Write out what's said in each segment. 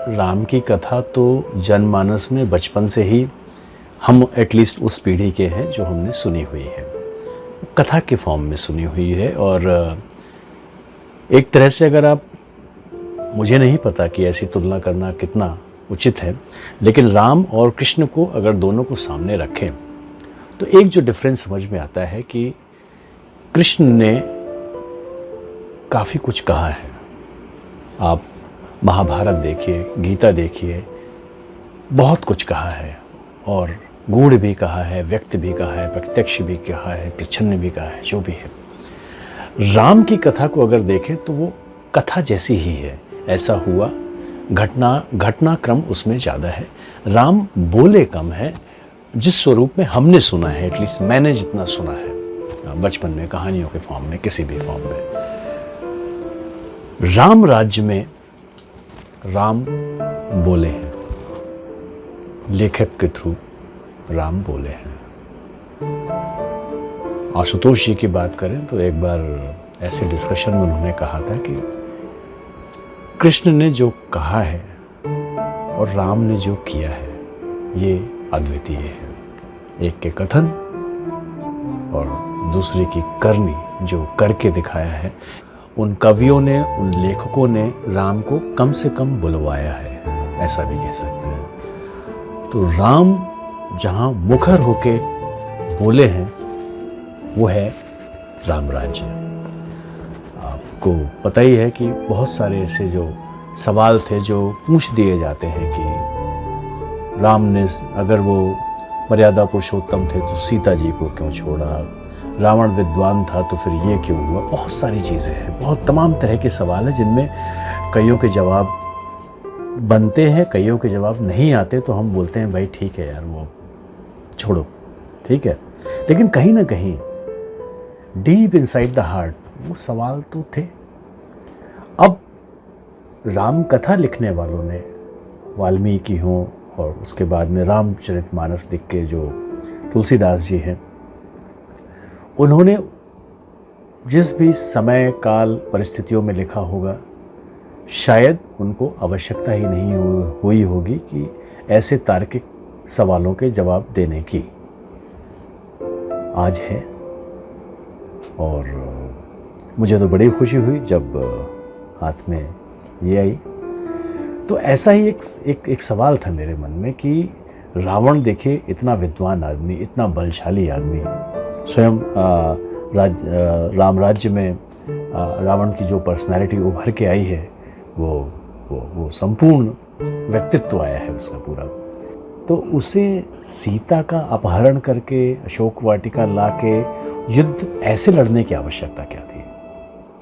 राम की कथा तो जनमानस में बचपन से ही हम एटलीस्ट उस पीढ़ी के हैं जो हमने सुनी हुई है, कथा के फॉर्म में सुनी हुई है। और एक तरह से अगर आप, मुझे नहीं पता कि ऐसी तुलना करना कितना उचित है, लेकिन राम और कृष्ण को अगर दोनों को सामने रखें तो एक जो डिफरेंस समझ में आता है कि कृष्ण ने काफ़ी कुछ कहा है। आप महाभारत देखिए, गीता देखिए, बहुत कुछ कहा है और गूढ़ भी कहा है, व्यक्त भी कहा है, प्रत्यक्ष भी कहा है, प्रच्छन्न भी कहा है, जो भी है। राम की कथा को अगर देखें तो वो कथा जैसी ही है, ऐसा हुआ, घटनाक्रम उसमें ज़्यादा है। राम बोले कम है, जिस स्वरूप में हमने सुना है, एटलीस्ट मैंने जितना सुना है बचपन में, कहानियों के फॉर्म में, किसी भी फॉर्म में। राम राज्य में राम बोले हैं, लेखक के थ्रू राम बोले हैं। आशुतोष जी की बात करें तो एक बार ऐसे डिस्कशन में उन्होंने कहा था कि कृष्ण ने जो कहा है और राम ने जो किया है ये अद्वितीय है। एक के कथन और दूसरे की करनी, जो करके दिखाया है। उन कवियों ने, उन लेखकों ने राम को कम से कम बुलवाया है, ऐसा भी कह सकते हैं। तो राम जहाँ मुखर होके बोले हैं वो है राम राज्य। आपको पता ही है कि बहुत सारे ऐसे जो सवाल थे जो पूछ दिए जाते हैं कि राम ने, अगर वो मर्यादा पुरुषोत्तम थे तो सीता जी को क्यों छोड़ा, रावण विद्वान था तो फिर ये क्यों हुआ। बहुत सारी चीज़ें हैं, बहुत तमाम तरह के सवाल हैं जिनमें कईयों के जवाब बनते हैं, कईयों के जवाब नहीं आते, तो हम बोलते हैं भाई ठीक है यार, वो छोड़ो, ठीक है। लेकिन कहीं ना कहीं डीप इनसाइड द हार्ट वो सवाल तो थे। अब राम कथा लिखने वालों ने, वाल्मीकि हों और उसके बाद में रामचरितमानस लिख के जो तुलसीदास जी हैं, उन्होंने जिस भी समय काल परिस्थितियों में लिखा होगा, शायद उनको आवश्यकता ही नहीं हुई होगी कि ऐसे तार्किक सवालों के जवाब देने की। आज है और मुझे तो बड़ी खुशी हुई जब हाथ में ये आई। तो ऐसा ही एक सवाल था मेरे मन में कि रावण देखे, इतना विद्वान आदमी, इतना बलशाली आदमी, स्वयं राम राज्य में रावण की जो पर्सनालिटी उभर के आई है वो संपूर्ण व्यक्तित्व आया है उसका पूरा। तो उसे सीता का अपहरण करके अशोक वाटिका लाके युद्ध ऐसे लड़ने की आवश्यकता क्या थी?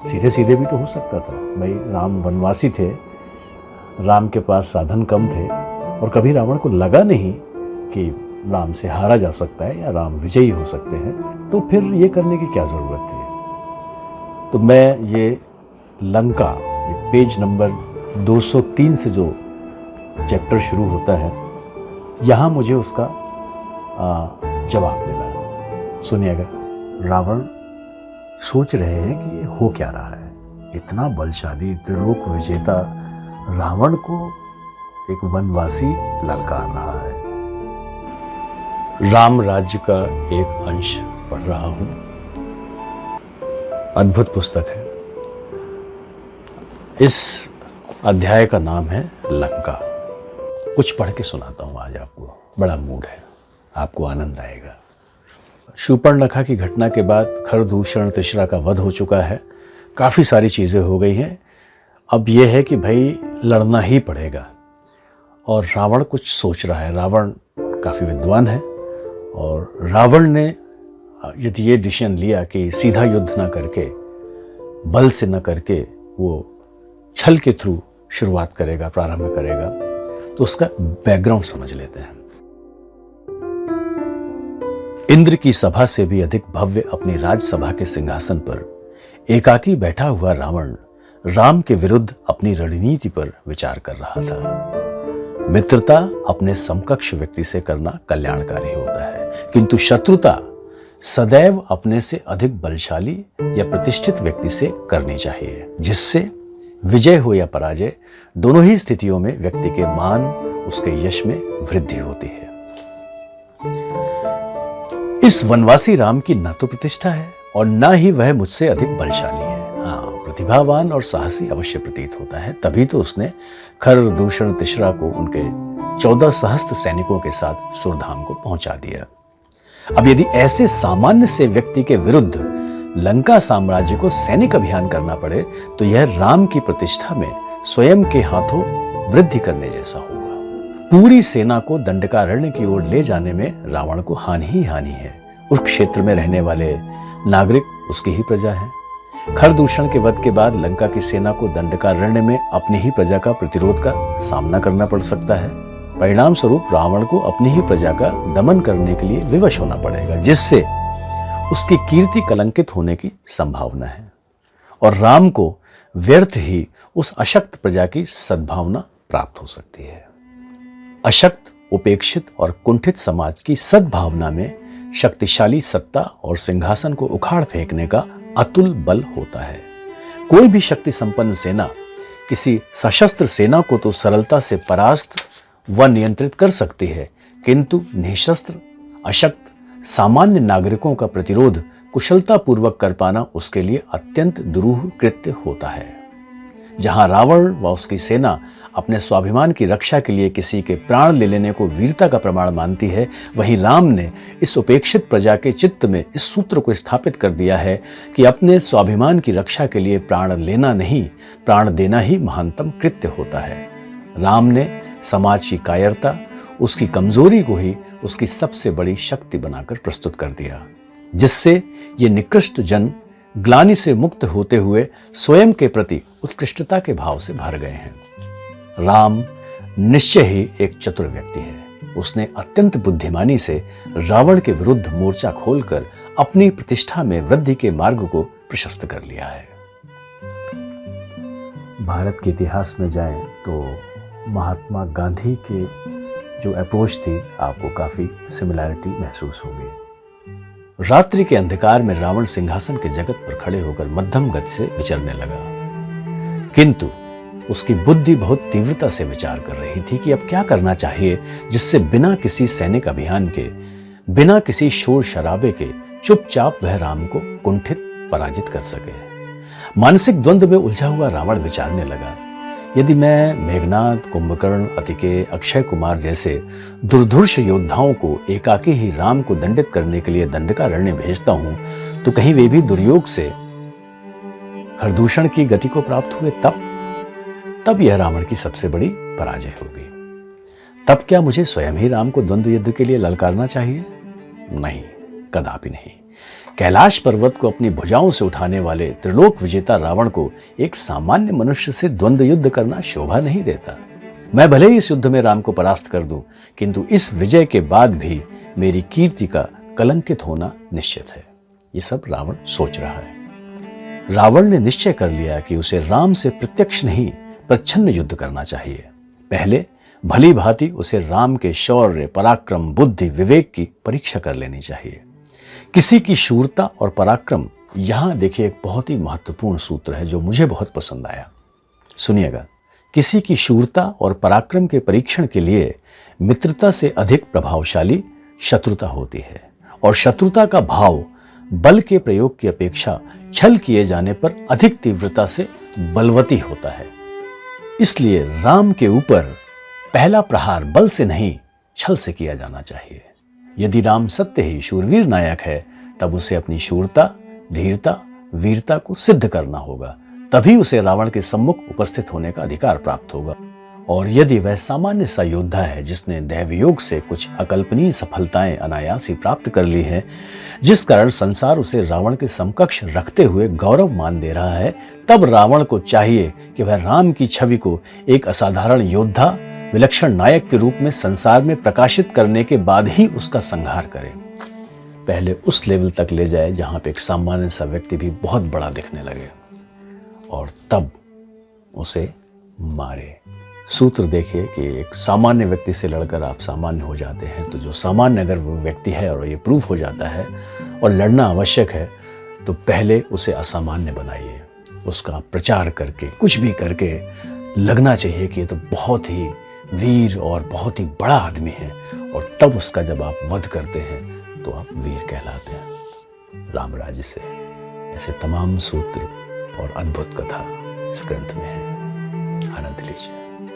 सीधे सीधे भी तो हो सकता था। भाई राम वनवासी थे, राम के पास साधन कम थे और कभी रावण को लगा नहीं कि राम से हारा जा सकता है या राम विजयी हो सकते हैं, तो फिर ये करने की क्या ज़रूरत थी? तो मैं ये लंका, ये पेज नंबर 203 से जो चैप्टर शुरू होता है, यहाँ मुझे उसका जवाब मिला। सुनिएगा। रावण सोच रहे हैं कि ये हो क्या रहा है। इतना बलशाली त्रिलोक विजेता रावण को एक वनवासी ललकार रहा है। राम राज्य का एक अंश पढ़ रहा हूँ, अद्भुत पुस्तक है। इस अध्याय का नाम है लंका। कुछ पढ़ के सुनाता हूँ आज आपको, बड़ा मूड है, आपको आनंद आएगा। शूर्पणखा की घटना के बाद खरदूषण तिश्रा का वध हो चुका है, काफ़ी सारी चीज़ें हो गई हैं। अब यह है कि भाई लड़ना ही पड़ेगा और रावण कुछ सोच रहा है। रावण काफ़ी विद्वान है और रावण ने यदि ये डिसीजन लिया कि सीधा युद्ध ना करके, बल से न करके, वो छल के थ्रू शुरुआत करेगा, प्रारंभ करेगा, तो उसका बैकग्राउंड समझ लेते हैं। इंद्र की सभा से भी अधिक भव्य अपनी राजसभा के सिंहासन पर एकाकी बैठा हुआ रावण राम के विरुद्ध अपनी रणनीति पर विचार कर रहा था। मित्रता अपने समकक्ष व्यक्ति से करना कल्याणकारी होता है, किंतु शत्रुता सदैव अपने से अधिक बलशाली या प्रतिष्ठित व्यक्ति से करनी चाहिए, जिससे विजय हो या पराजय, दोनों ही स्थितियों में व्यक्ति के मान, उसके यश में वृद्धि होती है। इस वनवासी राम की न तो प्रतिष्ठा है और न ही वह मुझसे अधिक बलशाली है। हाँ, प्रतिभावान और साहसी अवश्य प्रतीत होता है, तभी तो उसने खर, दूषण, तिश्रा को उनके 14 सहस्त्र सैनिकों के साथ सुरधाम को पहुंचा दिया। अब यदि ऐसे सामान्य से व्यक्ति के विरुद्ध लंका साम्राज्य को सैनिक अभियान करना पड़े तो यह राम की प्रतिष्ठा में स्वयं के हाथों वृद्धि करने जैसा होगा। पूरी सेना को दंडकारण्य की ओर ले जाने में रावण को हानि ही हानि है। उस क्षेत्र में रहने वाले नागरिक उसकी ही प्रजा है। खरदूषण के वध के बाद लंका की सेना को दंडकारण्य में अपनी ही प्रजा का प्रतिरोध का सामना करना पड़ सकता है। परिणाम स्वरूप रावण को अपनी ही प्रजा का दमन करने के लिए विवश होना पड़ेगा, जिससे उसकी कीर्ति कलंकित होने की संभावना है और राम को व्यर्थ ही उस अशक्त प्रजा की सद्भावना प्राप्त हो सकती है। अशक्त, उपेक्षित और कुंठित समाज की सद्भावना में शक्तिशाली सत्ता और सिंहासन को उखाड़ फेंकने का अतुल बल होता है। कोई भी शक्ति संपन्न सेना किसी सशस्त्र सेना को तो सरलता से परास्त व नियंत्रित कर सकती है, किंतु निशस्त्र, अशक्त, सामान्य नागरिकों का प्रतिरोध कुशलतापूर्वक कर पाना उसके लिए अत्यंत दुरूह कृत्य होता है। जहां रावण व उसकी सेना अपने स्वाभिमान की रक्षा के लिए किसी के प्राण ले लेने को वीरता का प्रमाण मानती है, वहीं राम ने इस उपेक्षित प्रजा के चित्त में इस सूत्र को स्थापित कर दिया है कि अपने स्वाभिमान की रक्षा के लिए प्राण लेना नहीं, प्राण देना ही महानतम कृत्य होता है। राम ने समाज की कायरता, उसकी कमजोरी को ही उसकी सबसे बड़ी शक्ति बनाकर प्रस्तुत कर दिया, जिससे ये निकृष्ट जन ग्लानि से मुक्त होते हुए स्वयं के प्रति उत्कृष्टता के भाव से भर गए हैं। राम निश्चय ही एक चतुर व्यक्ति है। उसने अत्यंत बुद्धिमानी से रावण के विरुद्ध मोर्चा खोलकर अपनी प्रतिष्ठा में वृद्धि के मार्ग को प्रशस्त कर लिया है। भारत के इतिहास में जाएं तो महात्मा गांधी के जो अप्रोच थी, आपको काफी सिमिलैरिटी महसूस होगी। रात्रि के अंधकार में रावण सिंहासन के जगत पर खड़े होकर मध्यम गति से विचरने लगा, किंतु उसकी बुद्धि बहुत तीव्रता से विचार कर रही थी कि अब क्या करना चाहिए जिससे बिना किसी सैनिक अभियान के, बिना किसी शोर शराबे के चुपचाप वह राम को कुंठित पराजित कर सके। मानसिक द्वंद्व में उलझा हुआ रावण विचारने लगा, यदि मैं मेघनाद, कुंभकर्ण, अतिकेय, अक्षय कुमार जैसे दुर्धर्ष योद्धाओं को एकाकी ही राम को दंडित करने के लिए दंडकारण्य भेजता हूं तो कहीं वे भी दुर्योग से खरदूषण की गति को प्राप्त हुए, तब यह रावण की सबसे बड़ी पराजय होगी। तब क्या मुझे स्वयं ही राम को द्वंद्व युद्ध के लिए ललकारना चाहिए? नहीं, कदापि नहीं। कैलाश पर्वत को अपनी भुजाओं से उठाने वाले त्रिलोक विजेता रावण को एक सामान्य मनुष्य से द्वंद्व युद्ध करना शोभा नहीं देता। मैं भले ही इस युद्ध में राम को परास्त कर दूं, किंतु इस विजय के बाद भी मेरी कीर्ति का कलंकित होना निश्चित है। ये सब रावण सोच रहा है। रावण ने निश्चय कर लिया कि उसे राम से प्रत्यक्ष नहीं, प्रच्छन्न युद्ध करना चाहिए। पहले भली भांति उसे राम के शौर्य, पराक्रम, बुद्धि, विवेक की परीक्षा कर लेनी चाहिए। किसी की शूरता और पराक्रम, यहां देखिए एक बहुत ही महत्वपूर्ण सूत्र है जो मुझे बहुत पसंद आया। सुनिएगा, किसी की शूरता और पराक्रम के परीक्षण के लिए मित्रता से अधिक प्रभावशाली शत्रुता होती है, और शत्रुता का भाव बल के प्रयोग की अपेक्षा छल किए जाने पर अधिक तीव्रता से बलवती होता है। इसलिए राम के ऊपर पहला प्रहार बल से नहीं, छल से किया जाना चाहिए। यदि राम सत्य ही शूरवीर नायक है, तब उसे अपनी शूरता, धीरता, वीरता को सिद्ध करना होगा, तभी उसे रावण के सम्मुख उपस्थित होने का अधिकार प्राप्त होगा। और यदि वह सामान्य सा योद्धा है जिसने दैवयोग से कुछ अकल्पनीय सफलताएं अनायास ही प्राप्त कर ली है, जिस कारण संसार उसे रावण के समकक्ष रखते हुए गौरव मान दे रहा है, तब रावण को चाहिए कि वह राम की छवि को एक असाधारण योद्धा, विलक्षण नायक के रूप में संसार में प्रकाशित करने के बाद ही उसका संहार करे। पहले उस लेवल तक ले जाए जहां पे एक सामान्य सा व्यक्ति भी बहुत बड़ा दिखने लगे, और तब उसे मारे। सूत्र देखिए कि एक सामान्य व्यक्ति से लड़कर आप सामान्य हो जाते हैं, तो जो सामान्य अगर वो व्यक्ति है और ये प्रूफ हो जाता है और लड़ना आवश्यक है, तो पहले उसे असामान्य बनाइए। उसका प्रचार करके, कुछ भी करके लगना चाहिए कि ये तो बहुत ही वीर और बहुत ही बड़ा आदमी है, और तब उसका जब आप वध करते हैं तो आप वीर कहलाते हैं। राम राज्य से ऐसे तमाम सूत्र और अद्भुत कथा इस ग्रंथ में है। आनंद लीजिए।